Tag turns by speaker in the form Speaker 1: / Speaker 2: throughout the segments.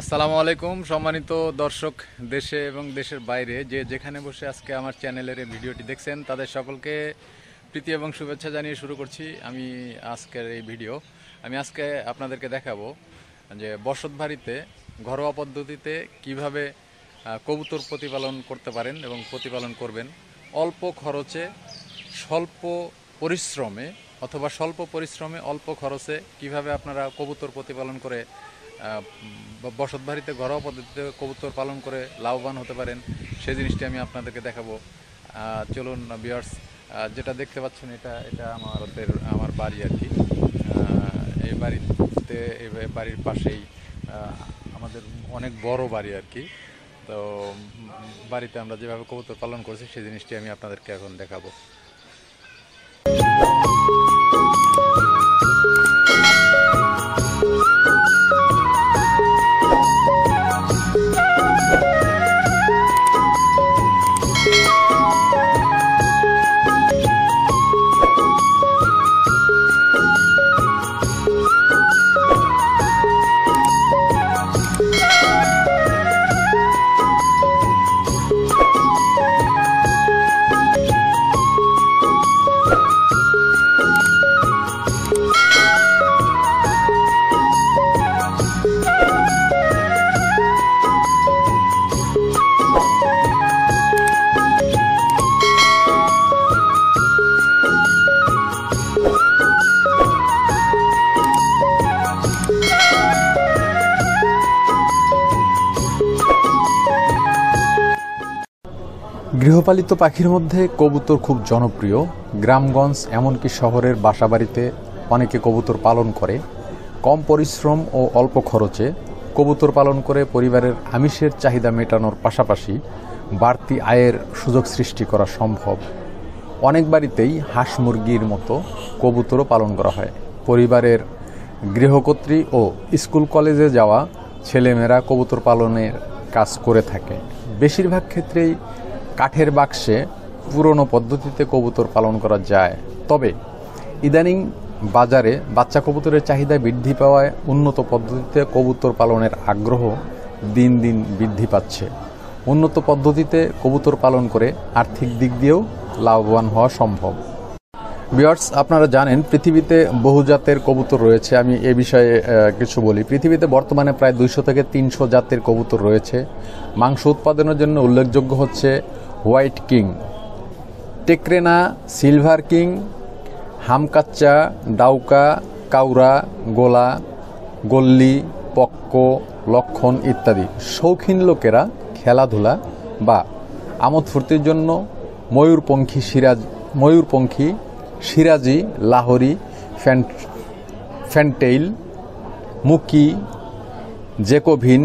Speaker 1: আসসালামু আলাইকুম সম্মানিত দর্শক দেশে এবং দেশের বাইরে যে যেখানে বসে আজকে আমার চ্যানেলের এই ভিডিওটি দেখছেন তাদের সকলকে প্রীতি এবং শুভেচ্ছা জানিয়ে শুরু করছি আমি আজকের এই ভিডিও। আমি আজকে আপনাদেরকে দেখাবো যে বসতবাড়িতে ঘরোয়া পদ্ধতিতে কিভাবে কবুতর প্রতিপালন করতে পারেন এবং প্রতিপালন করবেন অল্প খরচে স্বল্প পরিশ্রমে অথবা স্বল্প পরিশ্রমে অল্প খরচে কিভাবে আপনারা কবুতর প্রতিপালন করে বসতবাড়িতে ঘরোয়া পদ্ধতিতে কবুতর পালন করে লাভবান হতে পারেন সেই জিনিসটি আমি আপনাদেরকে দেখাবো। চলুন ভিউয়ার্স, যেটা দেখতে পাচ্ছেন এটা আমার বাড়ি আর কি। এই বাড়িতে বাড়ির পাশেই আমাদের অনেক বড় বাড়ি আর কি। তো বাড়িতে আমরা যেভাবে কবুতর পালন করছি সেই জিনিসটি আমি আপনাদেরকে এখন দেখাবো। গৃহপালিত পাখির মধ্যে কবুতর খুব জনপ্রিয়। গ্রামগঞ্জ এমনকি শহরের বাসাবাড়িতে অনেকে কবুতর পালন করে। কম পরিশ্রম ও অল্প খরচে কবুতর পালন করে পরিবারের আমিষের চাহিদা মেটানোর পাশাপাশি বাড়তি আয়ের সুযোগ সৃষ্টি করা সম্ভব। অনেক বাড়িতেই হাঁস মুরগির মতো কবুতরও পালন করা হয়। পরিবারের গৃহকর্ত্রী ও স্কুল কলেজে যাওয়া ছেলেমেয়েরা কবুতর পালনের কাজ করে থাকে। বেশিরভাগ ক্ষেত্রেই কাঠের বাক্সে পুরনো পদ্ধতিতে কবুতর পালন করা যায়। তবে ইদানিং বাজারে বাচ্চা কবুতরের চাহিদা বৃদ্ধি পাওয়ায় উন্নত পদ্ধতিতে কবুতর পালনের আগ্রহ দিন দিন বৃদ্ধি পাচ্ছে। উন্নত পদ্ধতিতে কবুতর পালন করে আর্থিক দিক দিয়েও লাভবান হওয়া সম্ভব। ভিউয়ার্স, আপনারা জানেন পৃথিবীতে বহু জাতের কবুতর রয়েছে। আমি এ বিষয়ে কিছু বলি। পৃথিবীতে বর্তমানে প্রায় 200 থেকে 300 জাতের কবুতর রয়েছে। মাংস উৎপাদনের জন্য উল্লেখযোগ্য হচ্ছে হোয়াইট কিং, টেকরেনা, সিলভার কিং, হামকাচ্চা, ডাউকা, কাউরা, গোলা, গল্লি, পক্ক, লক্ষণ ইত্যাদি। শৌখিন লোকেরা খেলাধুলা বা আমোদ ফুর্তির জন্য ময়ূরপঙ্খী, সিরাজি, লাহোরি, ফ্যান্টেইল, মুকি, জেকোভিন,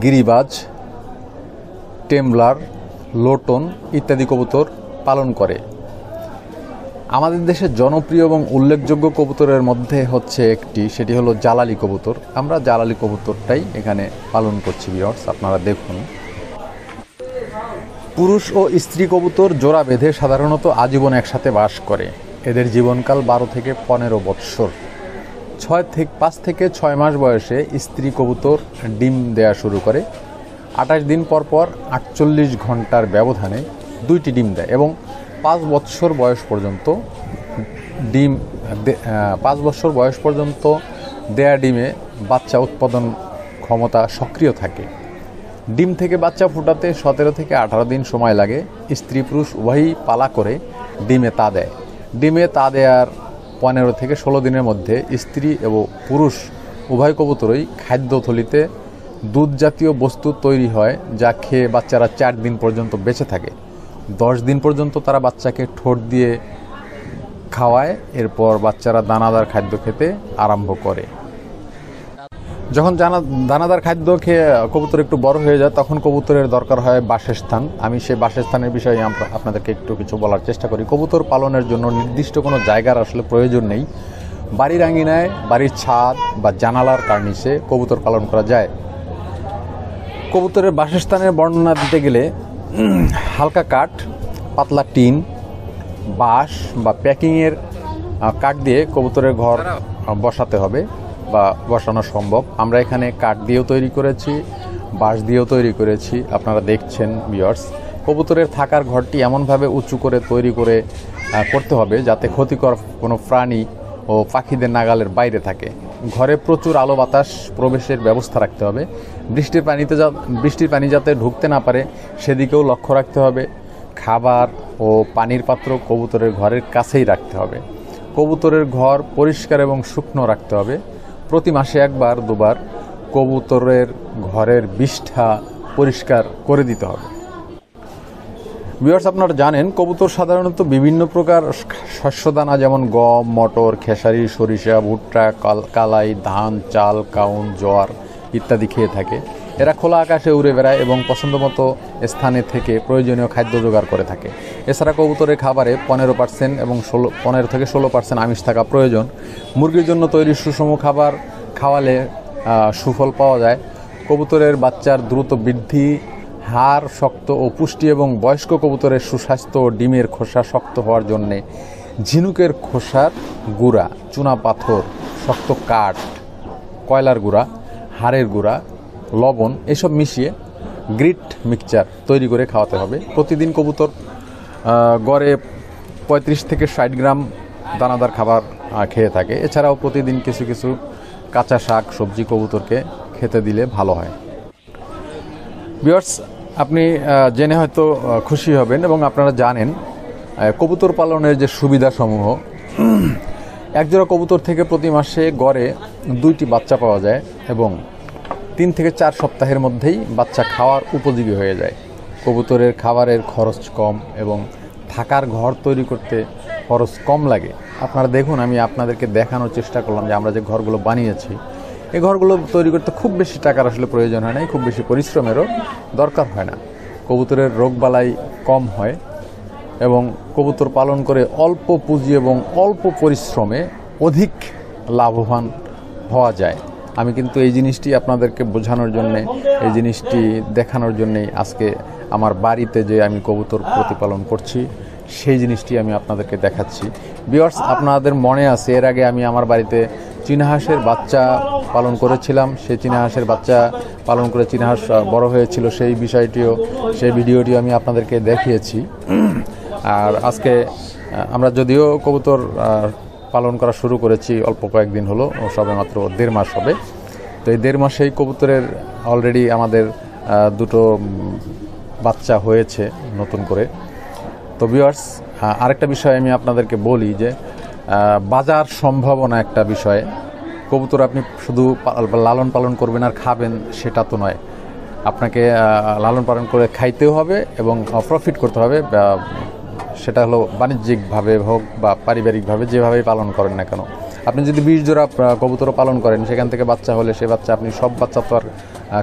Speaker 1: গিরিবাজ, টেমলার, লোটন ইত্যাদি কবুতর পালন করে। আমাদের দেশের জনপ্রিয় এবং উল্লেখযোগ্য কবুতরের মধ্যে হচ্ছে একটি, সেটি হলো জালালি কবুতর। আমরা জালালি কবুতরটাই এখানে পালন করছি ভিউয়ার্স, আপনারা দেখুন। পুরুষ ও স্ত্রী কবুতর জোড়া বেঁধে সাধারণত আজীবন একসাথে বাস করে। এদের জীবনকাল 12 থেকে 15 বৎসর। 5 থেকে 6 মাস বয়সে স্ত্রী কবুতর ডিম দেয়া শুরু করে। 28 দিন পর 48 ঘন্টার ব্যবধানে 2টি ডিম দেয় এবং 5 বৎসর বয়স পর্যন্ত দেয়া ডিমে বাচ্চা উৎপাদন ক্ষমতা সক্রিয় থাকে। ডিম থেকে বাচ্চা ফোটাতে 17 থেকে 18 দিন সময় লাগে। স্ত্রী পুরুষ উভয়ই পালা করে ডিমে তা দেয়। ডিমে তা দেওয়ার 15 থেকে 16 দিনের মধ্যে স্ত্রী এবং পুরুষ উভয় কবুতরই খাদ্যথলিতে দুধ জাতীয় বস্তু তৈরি হয়, যা খেয়ে বাচ্চারা 4 দিন পর্যন্ত বেঁচে থাকে। 10 দিন পর্যন্ত তারা বাচ্চাকে ঠোঁট দিয়ে খাওয়ায়। এরপর বাচ্চারা দানাদার খাদ্য খেতে আরম্ভ করে। যখন দানাদার খাদ্য খেয়ে কবুতর একটু বড় হয়ে যায় তখন কবুতরের দরকার হয় বাসস্থান। আমি সেই বাসস্থানের বিষয়ে আপনাদেরকে একটু কিছু বলার চেষ্টা করি। কবুতর পালনের জন্য নির্দিষ্ট কোনো জায়গার আসলে প্রয়োজন নেই। বাড়ির আঙিনায়, বাড়ির ছাদ বা জানালার কার্নিশে কবুতর পালন করা যায়। কবুতরের বাসস্থানের বর্ণনা দিতে গেলে হালকা কাঠ, পাতলা টিন, বাঁশ বা প্যাকিংয়ের কাঠ দিয়ে কবুতরের ঘর বসাতে হবে বা বসানো সম্ভব। আমরা এখানে কাঠ দিয়েও তৈরি করেছি, বাঁশ দিয়েও তৈরি করেছি, আপনারা দেখছেন ভিউয়ার্স। কবুতরের থাকার ঘরটি এমনভাবে উঁচু করে তৈরি করে করতে হবে যাতে ক্ষতিকর কোনো প্রাণী ও পাখিদের নাগালের বাইরে থাকে। ঘরে প্রচুর আলো বাতাস প্রবেশের ব্যবস্থা রাখতে হবে। বৃষ্টির পানি যাতে ঢুকতে না পারে সেদিকেও লক্ষ্য রাখতে হবে। খাবার ও পানির পাত্র কবুতরের ঘরের কাছেই রাখতে হবে। কবুতরের ঘর পরিষ্কার এবং শুকনো রাখতে হবে। প্রতি মাসে 1-2 বার কবুতরের ঘরের বিষ্ঠা পরিষ্কার করে দিতে হবে। ভিউয়ার্স, আপনারা জানেন কবুতর সাধারণত বিভিন্ন প্রকার শস্যদানা যেমন গম, মটর, খেসারি, সরিষা, ভুট্টা, কালাই, ধান, চাল, কাউন, জোয়ার ইত্যাদি খেয়ে থাকে। এরা খোলা আকাশে উড়ে বেড়ায় এবং পছন্দমতো স্থানে থেকে প্রয়োজনীয় খাদ্য জোগাড় করে থাকে। এছাড়া কবুতরের খাবারে 15% এবং 15 থেকে 16% আমিষ থাকা প্রয়োজন। মুরগির জন্য তৈরি সুষম খাবার খাওয়ালে সুফল পাওয়া যায়। কবুতরের বাচ্চার দ্রুত বৃদ্ধি, হাড় শক্ত ও পুষ্টি এবং বয়স্ক কবুতরের সুস্বাস্থ্য ও ডিমের খোসা শক্ত হওয়ার জন্যে ঝিনুকের খোসার গুঁড়া, চুনা পাথর, শক্ত কাঠ, কয়লার গুঁড়া, হাড়ের গুঁড়া, লবণ এসব মিশিয়ে গ্রিট মিক্সচার তৈরি করে খাওয়াতে হবে। প্রতিদিন কবুতর গড়ে 35 থেকে 60 গ্রাম দানাদার খাবার খেয়ে থাকে। এছাড়াও প্রতিদিন কিছু কিছু কাঁচা শাক সবজি কবুতরকে খেতে দিলে ভালো হয়। ভিউয়ার্স, আপনি জেনে হয়তো খুশি হবেন এবং আপনারা জানেন কবুতর পালনের যে সুবিধাসমূহ। একজোড়া কবুতর থেকে প্রতি মাসে গড়ে 2টি বাচ্চা পাওয়া যায় এবং 3 থেকে 4 সপ্তাহের মধ্যেই বাচ্চা খাওয়ার উপযোগী হয়ে যায়। কবুতরের খাবারের খরচ কম এবং থাকার ঘর তৈরি করতে খরচ কম লাগে। আপনারা দেখুন, আমি আপনাদেরকে দেখানোর চেষ্টা করলাম যে আমরা যে ঘরগুলো বানিয়েছি, এই ঘরগুলো তৈরি করতে খুব বেশি টাকার আসলে প্রয়োজন হয় না, খুব বেশি পরিশ্রমেরও দরকার হয় না। কবুতরের রোগবালাই কম হয় এবং কবুতর পালন করে অল্প পুঁজি এবং অল্প পরিশ্রমে অধিক লাভবান হওয়া যায়। আমি কিন্তু এই জিনিসটি আপনাদেরকে বোঝানোর জন্যে, এই জিনিসটি দেখানোর জন্যেই আজকে আমার বাড়িতে যে আমি কবুতর প্রতিপালন করছি সেই জিনিসটি আমি আপনাদেরকে দেখাচ্ছি। ভিউয়ার্স, আপনাদের মনে আছে এর আগে আমি আমার বাড়িতে চীনা হাঁসের বাচ্চা পালন করেছিলাম। সেই চীনা হাঁসের বাচ্চা পালন করে চীনা হাঁস বড় হয়েছিল, সেই ভিডিওটিও আমি আপনাদেরকে দেখিয়েছি। আর আজকে আমরা যদিও কবুতর পালন করা শুরু করেছি অল্প কয়েকদিন হলো, সবে মাত্র 1.5 মাস হবে। তো এই 1.5 মাসেই কবুতরের অলরেডি আমাদের 2টো বাচ্চা হয়েছে নতুন করে। তো ভিউয়ার্স, আরেকটা বিষয় আমি আপনাদেরকে বলি যে বাজার সম্ভাবনা একটা বিষয়। কবুতর আপনি শুধু লালন পালন করবেন আর খাবেন সেটা তো নয়, আপনাকে লালন পালন করে খাইতেও হবে এবং প্রফিট করতে হবে। সেটা হলো বাণিজ্যিকভাবে হোক বা পারিবারিকভাবে, যেভাবেই পালন করেন না কেন। আপনি যদি 20 জোড়া কবুতর পালন করেন, সেখান থেকে বাচ্চা হলে সে বাচ্চা আপনি সব বাচ্চা তো আর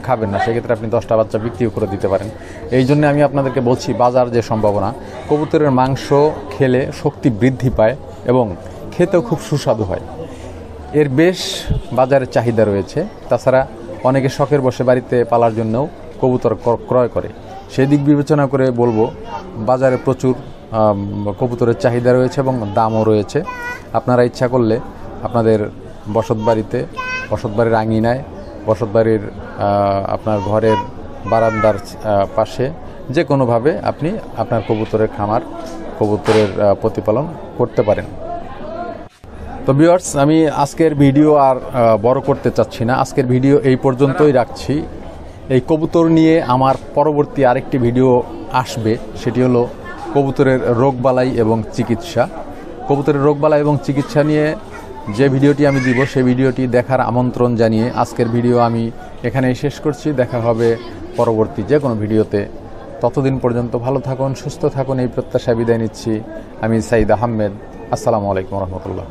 Speaker 1: খাবেন না, সেক্ষেত্রে আপনি 10টা বাচ্চা বিক্রিও করে দিতে পারেন। এই জন্য আমি আপনাদেরকে বলছি বাজার যে সম্ভাবনা, কবুতরের মাংস খেলে শক্তি বৃদ্ধি পায় এবং খেতেও খুব সুস্বাদু হয়। এর বেশ বাজারে চাহিদা রয়েছে। তাছাড়া অনেকে শখের বসে বাড়িতে পালার জন্যও কবুতর ক্রয় করে। সেই দিক বিবেচনা করে বলবো বাজারে প্রচুর কবুতরের চাহিদা রয়েছে এবং দামও রয়েছে। আপনারা ইচ্ছা করলে আপনাদের বসতবাড়ির আঙিনায়, বসতবাড়ির আপনার ঘরের বারান্দার পাশে যে কোনোভাবে আপনি আপনার কবুতরের খামার, কবুতরের প্রতিপালন করতে পারেন। তো ভিউয়ার্স, আমি আজকের ভিডিও আর বড় করতে চাচ্ছি না, আজকের ভিডিও এই পর্যন্তই রাখছি। এই কবুতর নিয়ে আমার পরবর্তী আরেকটি ভিডিও আসবে, সেটি হলো কবুতরের রোগবালাই এবং চিকিৎসা। কবুতরের রোগবালাই এবং চিকিৎসা নিয়ে যে ভিডিওটি আমি দিব সেই ভিডিওটি দেখার আমন্ত্রণ জানিয়ে আজকের ভিডিও আমি এখানেই শেষ করছি। দেখা হবে পরবর্তী যে কোনো ভিডিওতে। ততদিন পর্যন্ত ভালো থাকুন, সুস্থ থাকুন, এই প্রত্যাশায় বিদায় নিচ্ছি। আমি সাইদ আহমেদ। আসসালামু আলাইকুম রহমতুল্লাহ।